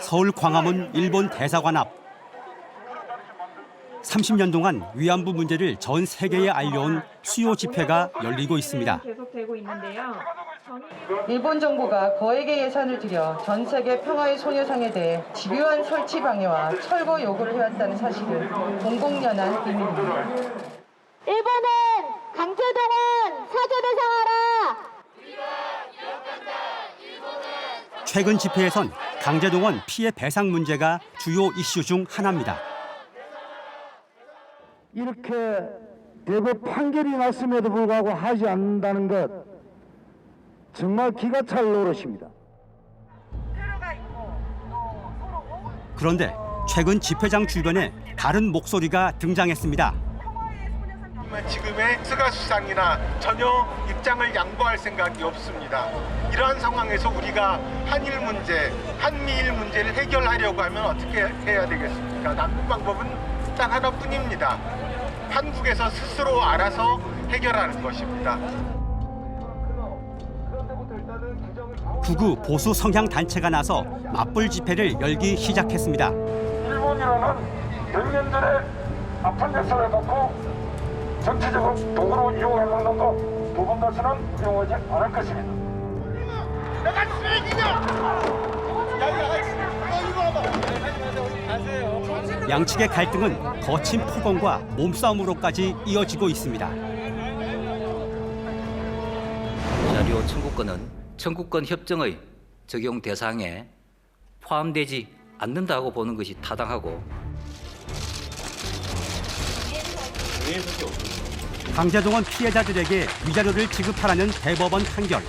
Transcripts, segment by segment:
서울 광화문 일본 대사관 앞. 30년 동안 위안부 문제를 전 세계에 알려온 수요 집회가 열리고 있습니다. 계속되고 있는데요. 일본 정부가 거액의 예산을 들여 전 세계 평화의 소녀상에 대해 집요한 설치 방해와 철거 요구를 해왔다는 사실은 공공연한 비밀입니다. 일본은 강제동원 사죄배상하라. 최근 집회에선 강제동원 피해 배상 문제가 주요 이슈 중 하나입니다. 이렇게 대법 판결이 났음에도 불구하고 하지 않는다는 것 정말 기가 찰 노릇입니다. 그런데 최근 집회장 주변에 다른 목소리가 등장했습니다. 지금의 스가 수상이나 전혀 입장을 양보할 생각이 없습니다. 이러한 상황에서 우리가 한일 문제, 한미일 문제를 해결하려고 하면 어떻게 해야 되겠습니까? 남은 방법은 딱 하나뿐입니다. 한국에서 스스로 알아서 해결하는 것입니다. 극우 보수 성향 단체가 나서 맞불 집회를 열기 시작했습니다. 일본이라는 100년 전에 아픈 역사를 갖고 정치적으로 도구로 이용해 먹는 것 두 번 다시는 이용하지 않을 것입니다. 내가 쓰레기냐! 양측의 갈등은 거친 폭언과 몸싸움으로까지 이어지고 있습니다. 자료 청구권은 청구권 협정의 적용 대상에 포함되지 않는다고 보는 것이 타당하고 강제동원 피해자들에게 위자료를 지급하라는 대법원 판결.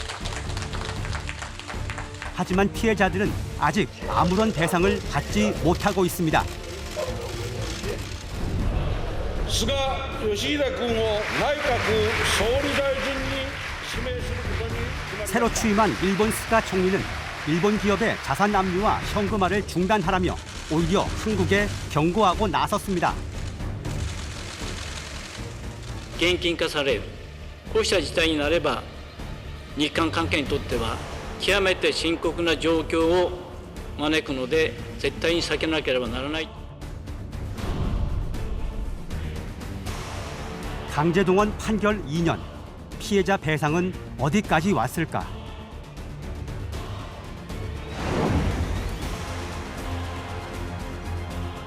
하지만 피해자들은 아직 아무런 대상을 받지 못하고 있습니다. 스가 요시히데 군을 내각総理大臣に 새로 취임한 일본 스가 총리는 일본 기업의 자산 압류와 현금화를 중단하라며 오히려 한국에 경고하고 나섰습니다. 現金化されるこうした事態になれば日韓関係にとっては極めて深刻な状況を招くので絶対に避けなければならない。 강제동원 판결 2년. 피해자 배상은 어디까지 왔을까?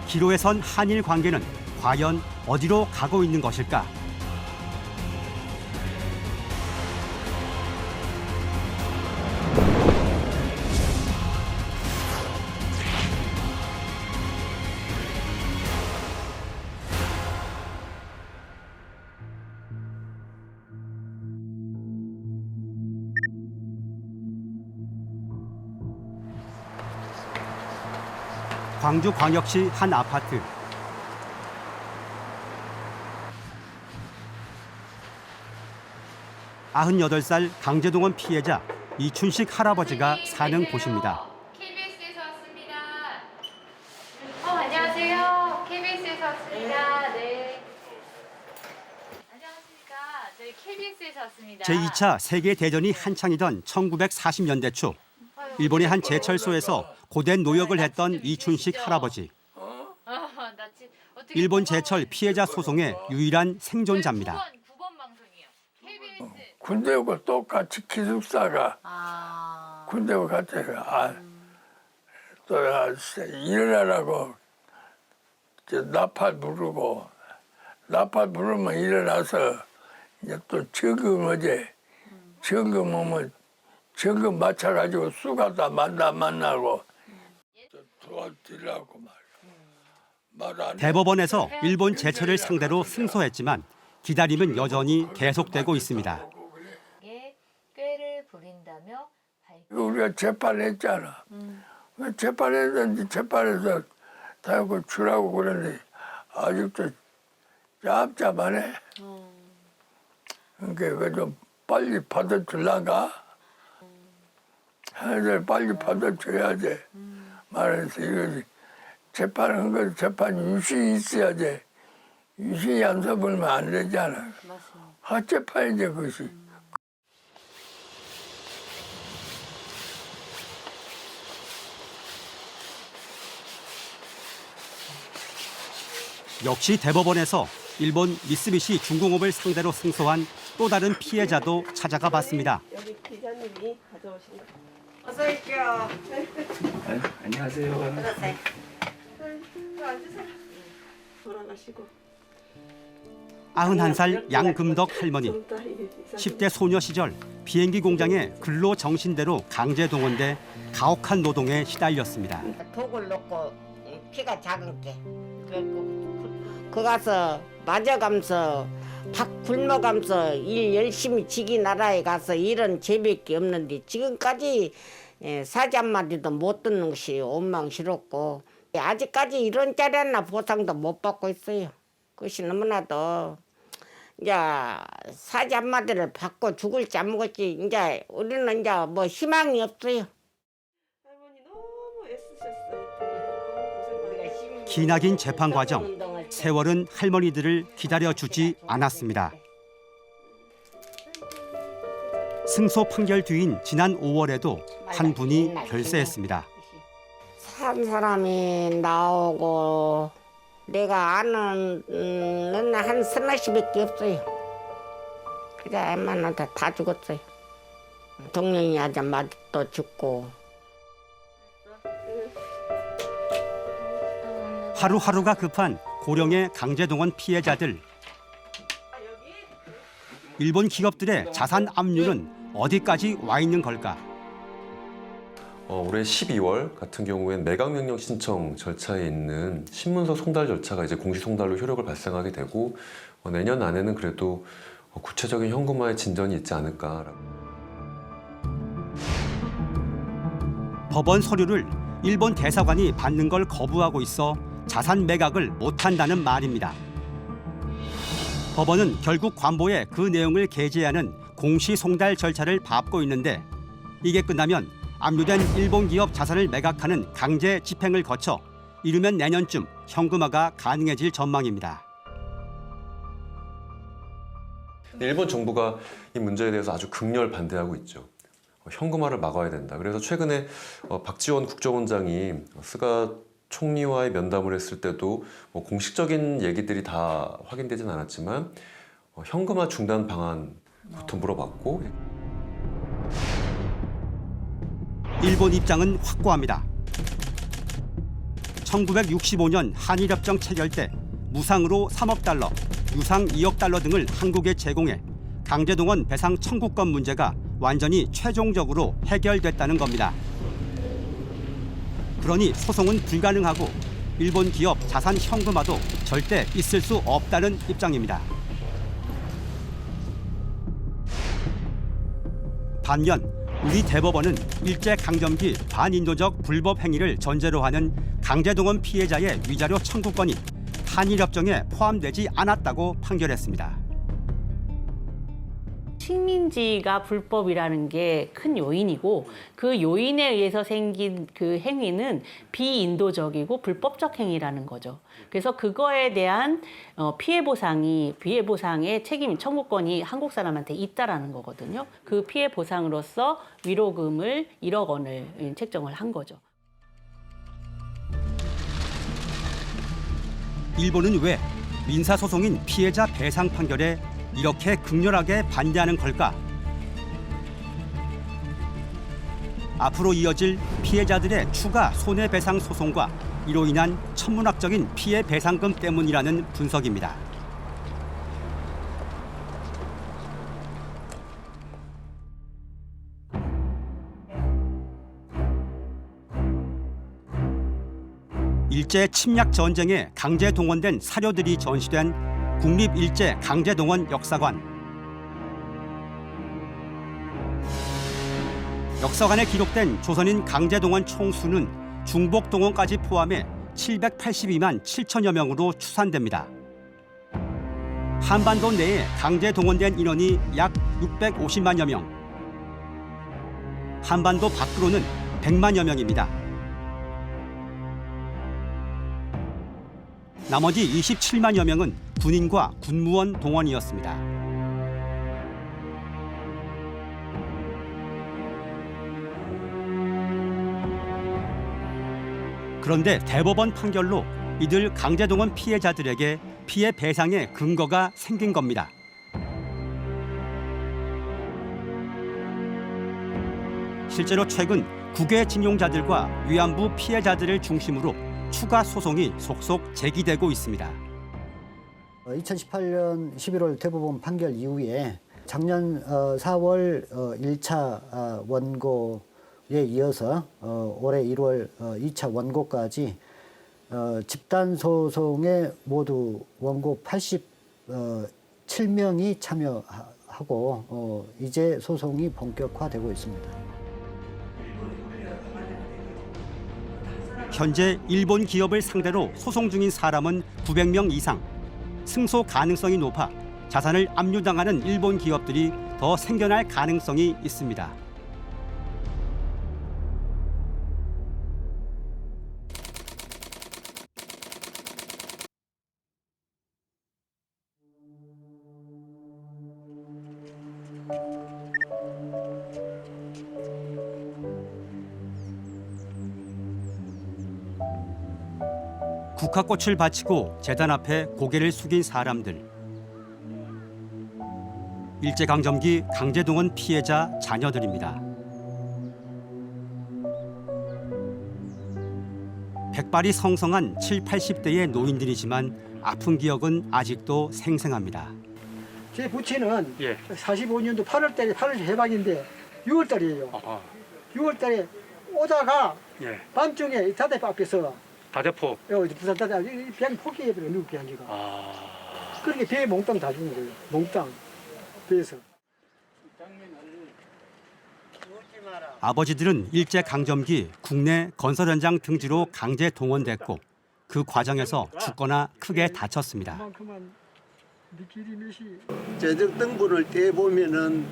기로에 선 한일 관계는 과연 어디로 가고 있는 것일까? 광주광역시 한 아파트. 아흔여덟 살 강제동원 피해자 이춘식 할아버지가 사는 곳입니다. KBS에서 왔습니다. 안녕하세요. KBS에서 왔습니다. 네. 안녕하십니까. 저희 KBS에서 왔습니다. 제2차 세계대전이 한창이던 1940년대 초 일본의 한 제철소에서 고된 노역을 했던 이춘식 할아버지. 일본 제철 피해자 소송의 유일한 생존자입니다. 9번 방송이요. KBS. 군대하고 똑같이 기숙사가 군대하고 같이 또 일어나라고 나팔 부르고 나팔 부르면 일어나서 이제 또 점검 오면 점검 맞춰가지고 수가다 만나고 도와드리라고 말이야. 대법원에서 일본 제철을 상대로 승소했지만 기다림은 여전히 계속되고 있습니다. 꾀를 부린다며 우리가 재판했잖아. 재판했는데 재판에서 다이고 주라고 그러는데 아직도 짭짭하네. 그러니까 좀 빨리 받아주려가. 애들 빨리 받아줘야지. 말해서 이거지. 재판한 거 재판 유시 있어야지. 유시 안 써보면 안 되잖아. 헛재판이지 그것이. 역시 대법원에서 일본 미쓰비시 중공업을 상대로 승소한 또 다른 피해자도 찾아가 봤습니다. 여기 기자님이 가져오신 거. 어서 오십시오. 안녕하세요. 앉으세요. 돌아가시고. 91살 양금덕 할머니. 10대 소녀 시절 비행기 공장에 근로 정신대로 강제 동원돼 가혹한 노동에 시달렸습니다. 독을 넣고 피가 작은 게 그 가서 맞아가면서 밥 굶어가면서 일 열심히 지기 나라에 가서 일은 재밖에 없는데 지금까지 사지 한마디도 못 듣는 것이 원망스럽고 아직까지 이런 자리나 보상도 못 받고 있어요. 그것이 너무나도 이제 사지 한마디를 받고 죽을지 안 먹을지 이제 우리는 이제 뭐 희망이 없어요. 할머니 너무 애쓰셨어요. 기나긴 재판 과정. 세월은 할머니들을 기다려주지 않았습니다. 승소 판결 뒤인 지난 5월에도 한 분이 별세했습니다. 산 사람이 나오고 내가 아는 한 서너시밖에 없어요. 그래 웬만한 다 죽었어요. 동령이 아줌마도 또 죽고. 하루하루가 급한 고령의 강제동원 피해자들. 일본 기업들의 자산 압류는 어디까지 와 있는 걸까? 올해 12월 같은 경우엔 매각명령 신청 절차에 있는 신문서 송달 절차가 이제 공시 송달로 효력을 발생하게 되고 내년 안에는 그래도 구체적인 현금화의 진전이 있지 않을까라고. 법원 서류를 일본 대사관이 받는 걸 거부하고 있어 자산 매각을 못한다는 말입니다. 법원은 결국 관보에 그 내용을 게재하는 공시 송달 절차를 밟고 있는데 이게 끝나면 압류된 일본 기업 자산을 매각하는 강제 집행을 거쳐 이르면 내년쯤 현금화가 가능해질 전망입니다. 일본 정부가 이 문제에 대해서 아주 극렬 반대하고 있죠. 현금화를 막아야 된다. 그래서 최근에 박지원 국정원장이 스가 총리와의 면담을 했을 때도 공식적인 얘기들이 다 확인되진 않았지만 현금화 중단 방안부터 물어봤고. 일본 입장은 확고합니다. 1965년 한일협정 체결 때 무상으로 3억 달러, 유상 2억 달러 등을 한국에 제공해 강제동원 배상 청구권 문제가 완전히 최종적으로 해결됐다는 겁니다. 그러니 소송은 불가능하고 일본 기업 자산 현금화도 절대 있을 수 없다는 입장입니다. 반면 우리 대법원은 일제강점기 반인도적 불법 행위를 전제로 하는 강제동원 피해자의 위자료 청구권이 한일협정에 포함되지 않았다고 판결했습니다. 식민지가 불법이라는 게 큰 요인이고 그 요인에 의해서 생긴 그 행위는 비인도적이고 불법적 행위라는 거죠. 그래서 그거에 대한 피해 보상의 책임 청구권이 한국 사람한테 있다라는 거거든요. 그 피해 보상으로서 위로금을 1억 원을 책정을 한 거죠. 일본은 왜 민사소송인 피해자 배상 판결에 이렇게 극렬하게 반대하는 걸까? 앞으로 이어질 피해자들의 추가 손해배상 소송과 이로 인한 천문학적인 피해 배상금 때문이라는 분석입니다. 일제 침략 전쟁에 강제 동원된 사료들이 전시된 국립일제강제동원 역사관. 역사관에 기록된 조선인 강제동원 총수는 중복동원까지 포함해 782만 7천여 명으로 추산됩니다. 한반도 내에 강제 동원된 인원이 약 650만여 명. 한반도 밖으로는 100만여 명입니다. 나머지 27만여 명은 군인과 군무원 동원이었습니다. 그런데 대법원 판결로 이들 강제동원 피해자들에게 피해 배상의 근거가 생긴 겁니다. 실제로 최근 국외징용자들과 위안부 피해자들을 중심으로 추가 소송이 속속 제기되고 있습니다. 2018년 11월 대법원 판결 이후에 작년 4월 1차 원고에 이어서 올해 1월 2차 원고까지 집단 소송에 모두 원고 87명이 참여하고 이제 소송이 본격화되고 있습니다. 현재 일본 기업을 상대로 소송 중인 사람은 900명 이상. 승소 가능성이 높아 자산을 압류당하는 일본 기업들이 더 생겨날 가능성이 있습니다. 국화꽃을 바치고 재단 앞에 고개를 숙인 사람들. 일제강점기 강제동원 피해자 자녀들입니다. 백발이 성성한 7, 80대의 노인들이지만 아픈 기억은 아직도 생생합니다. 제 부친은 45년도 8월달에 8월 해방인데 6월달이에요. 6월달에 오다가 밤중에 다대포 앞에서 다대포? 부산 다대포 그냥 포기해버려 누구 비행기가. 그렇게 배에 몽땅 다 죽은 거예요. 몽땅 배에서. 아버지들은 일제강점기 국내 건설 현장 등지로 강제 동원됐고 그 과정에서 죽거나 크게 다쳤습니다. 재적 등본을 떼보면은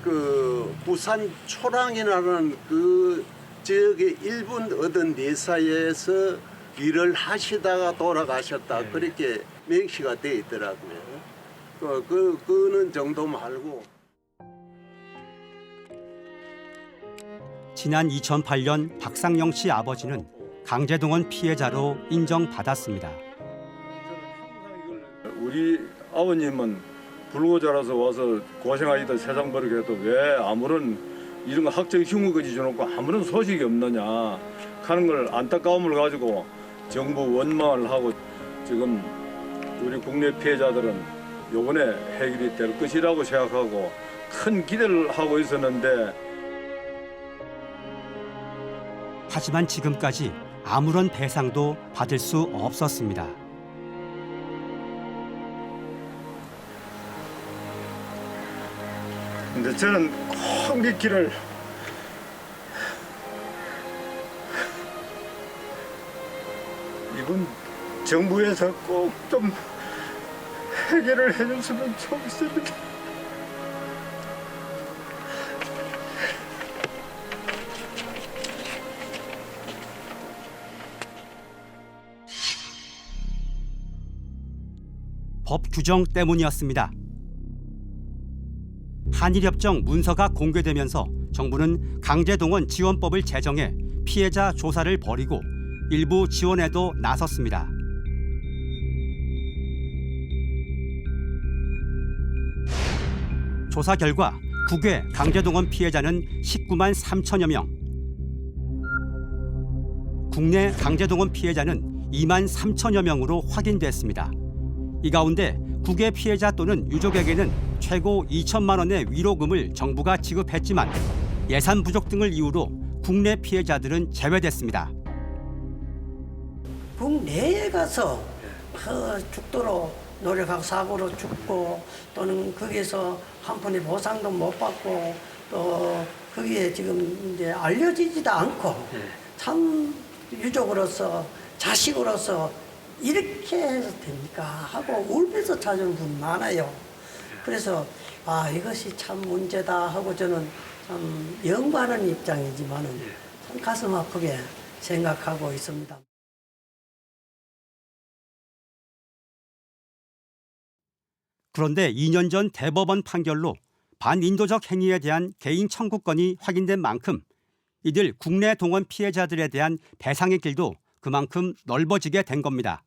그 부산 초랑이라는 그 지역의 일본 어떤 내사에서 일을 하시다가 돌아가셨다 그렇게 명시가 돼 있더라고요. 그는 정도 말고. 지난 2008년 박상영 씨 아버지는 강제동원 피해자로 인정받았습니다. 우리 아버님은 불고 자라서 와서 고생하시다 세상 버리게 해도 왜 아무런 이런 학적 흉물까지 줘놓고 아무런 소식이 없느냐 하는 걸 안타까움을 가지고 정부 원망을 하고 지금 우리 국내 피해자들은 이번에 해결이 될 것이라고 생각하고 큰 기대를 하고 있었는데 하지만 지금까지 아무런 배상도 받을 수 없었습니다. 근데 저는 꼭 믿기를 이번 정부에서 꼭 좀 해결을 해줬으면 좋겠습니다. 법 규정 때문이었습니다. 한일협정 문서가 공개되면서 정부는 강제동원 지원법을 제정해 피해자 조사를 벌이고 일부 지원에도 나섰습니다. 조사 결과 국외 강제동원 피해자는 19만 3천여 명, 국내 강제동원 피해자는 2만 3천여 명으로 확인됐습니다. 이 가운데 국외 피해자 또는 유족에게는 최고 2천만 원의 위로금을 정부가 지급했지만 예산 부족 등을 이유로 국내 피해자들은 제외됐습니다. 국내에 가서 죽도록 노력하고 사고로 죽고 또는 거기에서 한 푼의 보상도 못 받고 또 거기에 지금 이제 알려지지도 않고 참 유족으로서 자식으로서 이렇게 해서 됩니까? 하고 울면서 찾아오는 분 많아요. 그래서 이것이 참 문제다 하고 저는 참 연구하는 입장이지만은 참 가슴 아프게 생각하고 있습니다. 그런데 2년 전 대법원 판결로 반인도적 행위에 대한 개인 청구권이 확인된 만큼 이들 국내 동원 피해자들에 대한 배상의 길도 그만큼 넓어지게 된 겁니다.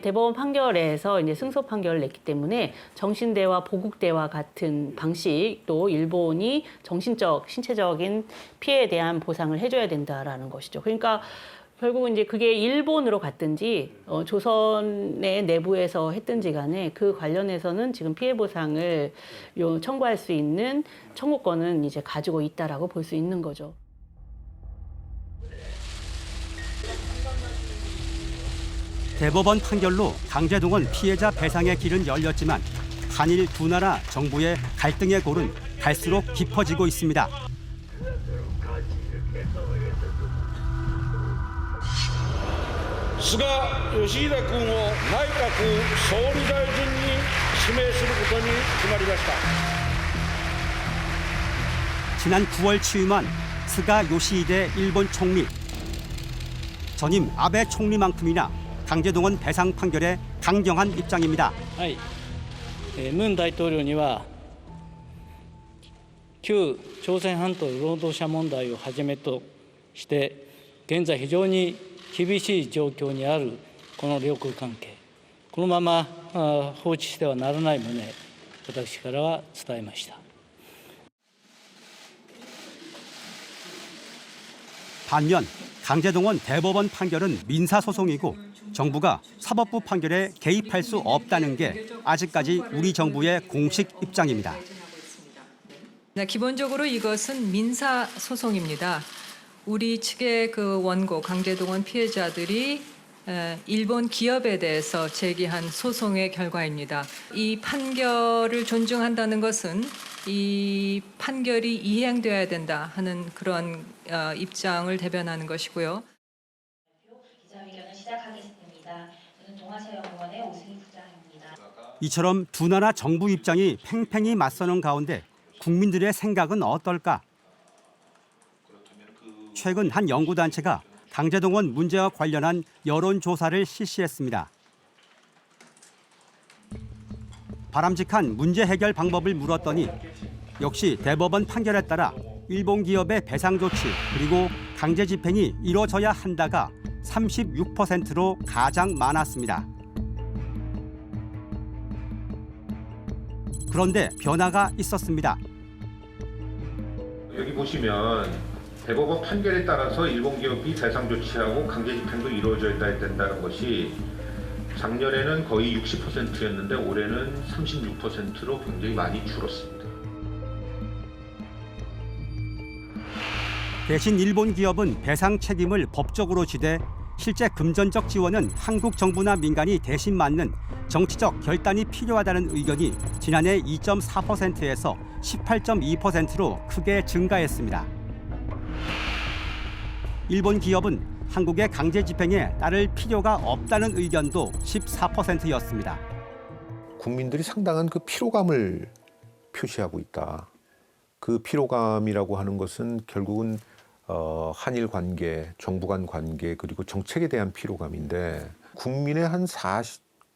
대법원 판결에서 이제 승소 판결을 냈기 때문에 정신대와 보국대와 같은 방식도 일본이 정신적, 신체적인 피해에 대한 보상을 해줘야 된다라는 것이죠. 그러니까 결국은 이제 그게 일본으로 갔든지 조선의 내부에서 했든지 간에 그 관련해서는 지금 피해 보상을 청구할 수 있는 청구권은 이제 가지고 있다라고 볼 수 있는 거죠. 대법원 판결로 강제동원 피해자 배상의 길은 열렸지만 한일 두 나라 정부의 갈등의 골은 갈수록 깊어지고 있습니다.菅義偉君を内閣総理大臣に指名することに決まりました。 지난 9월 취임한 스가 요시히데 일본 총리. 전임 아베 총리만큼이나 강제동원 배상 판결에 강경한 입장입니다. 文大統領には旧朝鮮半島労働者問題をはじめとして現在非常に厳しい状況にあるこの両国関係、このまま放置してはならない旨、私からは伝えました。 반면 강제동원 대법원 판결은 민사소송이고 정부가 사법부 판결에 개입할 수 없다는 게 아직까지 우리 정부의 공식 입장입니다. 네, 기본적으로 이것은 민사 소송입니다. 우리 측의 그 원고 강제동원 피해자들이 일본 기업에 대해서 제기한 소송의 결과입니다. 이 판결을 존중한다는 것은 이 판결이 이행되어야 된다 하는 그런 입장을 대변하는 것이고요. 기자회견을 시작하겠습니다. 저는 동아체육원의 오승희 부장입니다. 이처럼 두 나라 정부 입장이 팽팽히 맞서는 가운데 국민들의 생각은 어떨까? 최근 한 연구단체가 강제동원 문제와 관련한 여론조사를 실시했습니다. 바람직한 문제 해결 방법을 물었더니 역시 대법원 판결에 따라 일본 기업의 배상 조치 그리고 강제 집행이 이뤄져야 한다가 36%로 가장 많았습니다. 그런데 변화가 있었습니다. 여기 보시면 대법원 판결에 따라서 일본 기업이 배상 조치하고 강제 집행도 이루어져야 된다는 것이 작년에는 거의 60%였는데 올해는 36%로 굉장히 많이 줄었습니다. 대신 일본 기업은 배상 책임을 법적으로 지되 실제 금전적 지원은 한국 정부나 민간이 대신 맡는 정치적 결단이 필요하다는 의견이 지난해 2.4%에서 18.2%로 크게 증가했습니다. 일본 기업은 한국의 강제 집행에 따를 필요가 없다는 의견도 14%였습니다. 국민들이 상당한 그 피로감을 표시하고 있다. 그 피로감이라고 하는 것은 결국은 한일 관계, 정부 간 관계 그리고 정책에 대한 피로감인데 국민의 한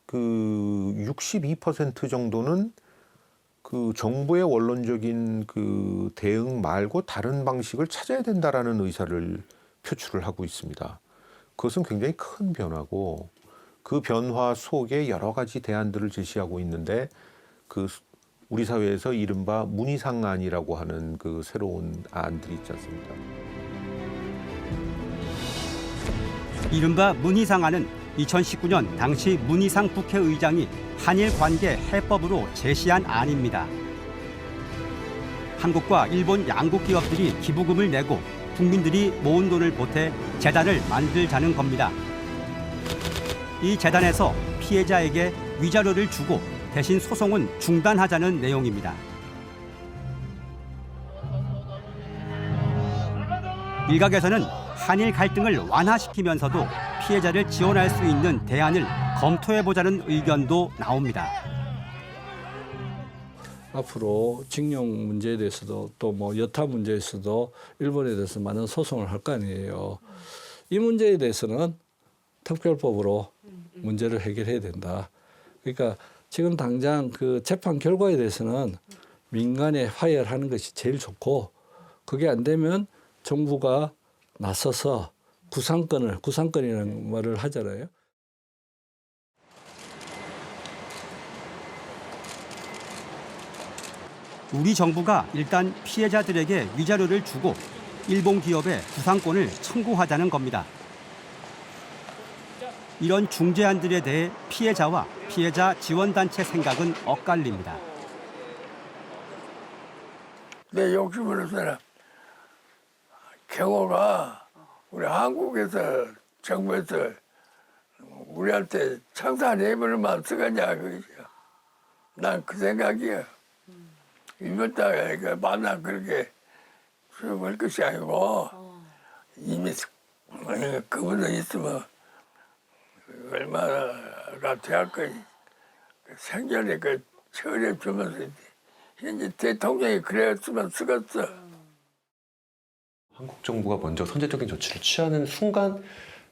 62% 정도는 그 정부의 원론적인 그 대응 말고 다른 방식을 찾아야 된다라는 의사를 표출을 하고 있습니다. 그것은 굉장히 큰 변화고 그 변화 속에 여러 가지 대안들을 제시하고 있는데 그 우리 사회에서 이른바 문희상안이라고 하는 그 새로운 안들이 있지 않습니까? 이른바 문희상안은 2019년 당시 문희상 국회의장이 한일 관계 해법으로 제시한 안입니다. 한국과 일본 양국 기업들이 기부금을 내고 국민들이 모은 돈을 보태 재단을 만들자는 겁니다. 이 재단에서 피해자에게 위자료를 주고 대신 소송은 중단하자는 내용입니다. 일각에서는 한일 갈등을 완화시키면서도 피해자를 지원할 수 있는 대안을 검토해보자는 의견도 나옵니다. 앞으로 징용 문제에 대해서도 또 뭐 여타 문제에서도 일본에 대해서 많은 소송을 할 거 아니에요. 이 문제에 대해서는 특별법으로 문제를 해결해야 된다. 그러니까 지금 당장 그 재판 결과에 대해서는 민간에 화해하는 것이 제일 좋고, 그게 안 되면 정부가 나서서 구상권이라는 말을 하잖아요. 우리 정부가 일단 피해자들에게 위자료를 주고 일본 기업에 구상권을 청구하자는 겁니다. 이런 중재안들에 대해 피해자와 피해자 지원단체 생각은 엇갈립니다. 내 욕심으로서는 경호가 우리 한국에서 정부에서 우리한테 청산해버리면 쓰겠냐 그거죠. 난 그 생각이야. 이번 달에 만나 그렇게 수업할 것이 아니고 이미 그분도 있으면 얼마나 대할 거니. 생전에 그 처리해 주면서 현재 대통령이 그랬으면 쓰겠어. 한국 정부가 먼저 선제적인 조치를 취하는 순간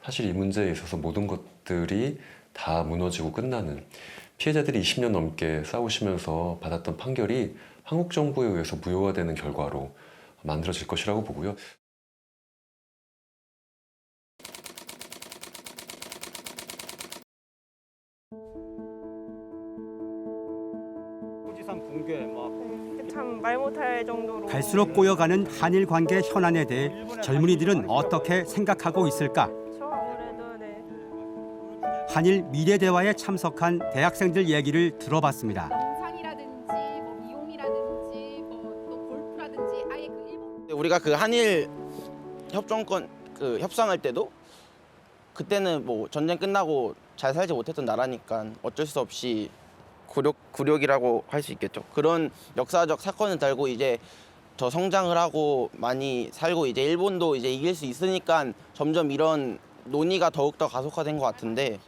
사실 이 문제에 있어서 모든 것들이 다 무너지고 끝나는, 피해자들이 20년 넘게 싸우시면서 받았던 판결이 한국 정부에 의해서 무효화되는 결과로 만들어질 것이라고 보고요. 참 말 못할 정도로 갈수록 꼬여가는 한일 관계 현안에 대해 젊은이들은 어떻게 생각하고 있을까? 한일 미래 대화에 참석한 대학생들 얘기를 들어봤습니다. 우리가 그 한일 협정권 그 협상할 때도 그때는 뭐 전쟁 끝나고 잘 살지 못했던 나라니까 어쩔 수 없이 굴욕이라고 할 수 있겠죠. 그런 역사적 사건을 달고 이제 더 성장을 하고 많이 살고 이제 일본도 이제 이길 수 있으니까 점점 이런 논의가 더욱더 가속화된 것 같은데,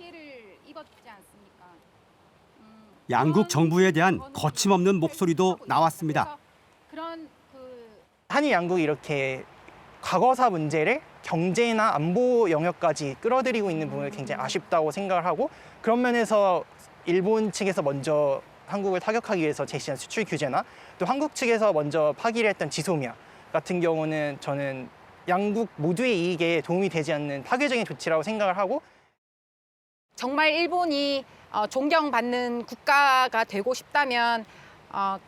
양국 정부에 대한 거침없는 목소리도 나왔습니다. 한일 양국이 이렇게 과거사 문제를 경제나 안보 영역까지 끌어들이고 있는 부분이 굉장히 아쉽다고 생각을 하고, 그런 면에서 일본 측에서 먼저 한국을 타격하기 위해서 제시한 수출 규제나 또 한국 측에서 먼저 파기를 했던 지소미아 같은 경우는 저는 양국 모두의 이익에 도움이 되지 않는 파괴적인 조치라고 생각을 하고, 정말 일본이 존경받는 국가가 되고 싶다면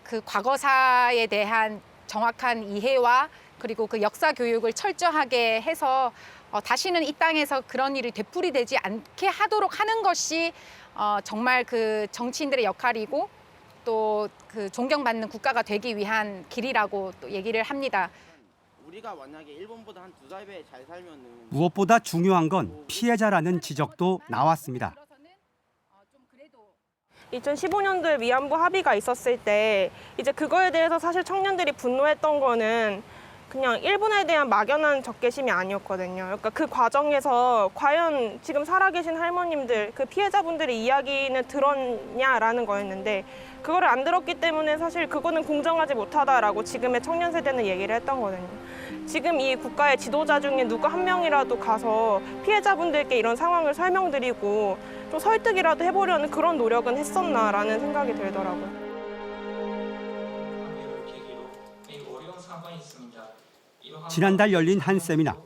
그 과거사에 대한 정확한 이해와 그리고 그 역사 교육을 철저하게 해서 다시는 이 땅에서 그런 일이 되풀이되지 않게 하도록 하는 것이 정말 그 정치인들의 역할이고 또 그 존경받는 국가가 되기 위한 길이라고 또 얘기를 합니다. 우리가 만약에 일본보다 한 2-3배 잘 살면은 무엇보다 중요한 건 피해자라는 지적도 나왔습니다. 2015년도에 위안부 합의가 있었을 때 이제 그거에 대해서 사실 청년들이 분노했던 거는 그냥 일본에 대한 막연한 적개심이 아니었거든요. 그러니까 그 과정에서 과연 지금 살아계신 할머님들, 그 피해자분들의 이야기는 들었냐라는 거였는데 그거를 안 들었기 때문에 사실 그거는 공정하지 못하다라고 지금의 청년 세대는 얘기를 했던 거거든요. 지금 이 국가의 지도자 중에 누구 한 명이라도 가서 피해자분들께 이런 상황을 설명드리고 좀 설득이라도 해보려는 그런 노력은 했었나라는 생각이 들더라고요. 지난달 열린 한 세미나,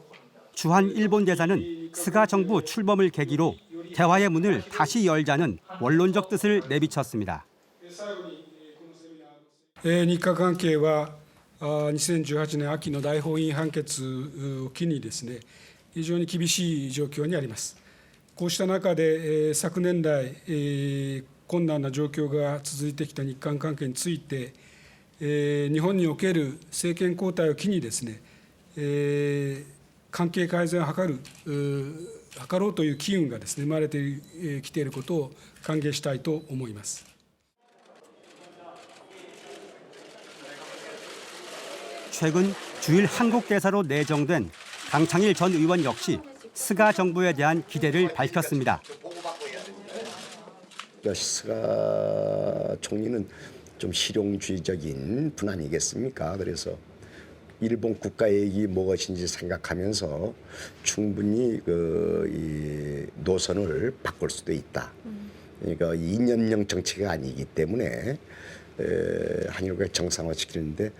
주한 일본 대사는 스가 정부 출범을 계기로 대화의 문을 다시 열자는 원론적 뜻을 내비쳤습니다. 日韓関係は2018年秋の大法院判決を機にですね、非常に厳しい状況にあります。こうした中で昨年来困難な状況が続いてきた日韓関係について、日本における政権交代を機にですね、関係改善を図ろうという機運がですね生まれてきていることを歓迎したいと思います。 최근 주일 한국 대사로 내정된 강창일 전 의원 역시 스가 정부에 대한 기대를 밝혔습니다. 스가 총리는 좀 실용주의적인 분 아니겠습니까? 그래서 일본 국가의익이 무엇인지 생각하면서 충분히 이 노선을 바꿀 수도 있다. 그러니까 이념형 정치가 아니기 때문에 한일과 정상화시키는데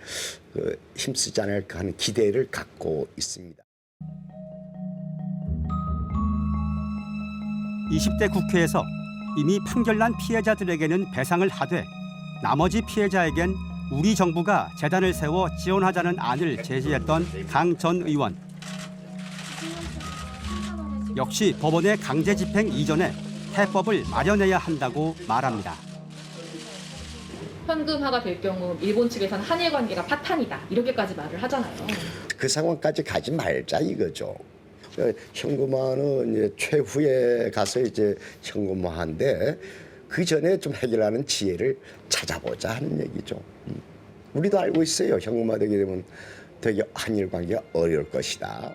힘쓰지 않을까 하는 기대를 갖고 있습니다. 20대 국회에서 이미 판결난 피해자들에게는 배상을 하되 나머지 피해자에겐 우리 정부가 재단을 세워 지원하자는 안을 제시했던 강 전 의원. 역시 법원의 강제 집행 이전에 해법을 마련해야 한다고 말합니다. 현금화가 될 경우 일본 측에서는 한일 관계가 파탄이다 이렇게까지 말을 하잖아요. 그 상황까지 가지 말자 이거죠. 현금화는 이제 최후에 가서 이제 현금화한데 그 전에 좀 해결하는 지혜를 찾아보자 하는 얘기죠. 우리도 알고 있어요. 현금화되게 되면 되게 한일 관계가 어려울 것이다.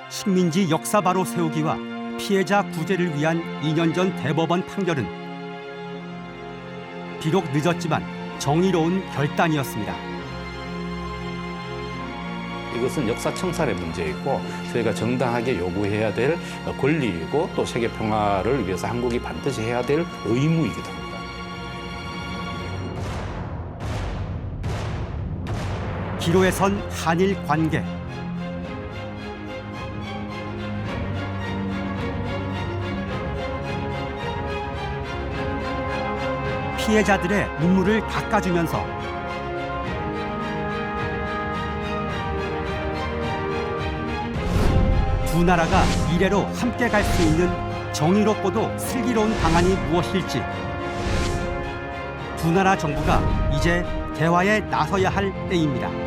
식민지 역사 바로 세우기와 피해자 구제를 위한 2년 전 대법원 판결은 비록 늦었지만 정의로운 결단이었습니다. 이것은 역사 청산의 문제이고 저희가 정당하게 요구해야 될 권리이고 또 세계 평화를 위해서 한국이 반드시 해야 될 의무이기도 합니다. 기로에 선 한일 관계. 피해자들의 눈물을 닦아주면서 두 나라가 미래로 함께 갈 수 있는 정의롭고도 슬기로운 방안이 무엇일지 두 나라 정부가 이제 대화에 나서야 할 때입니다.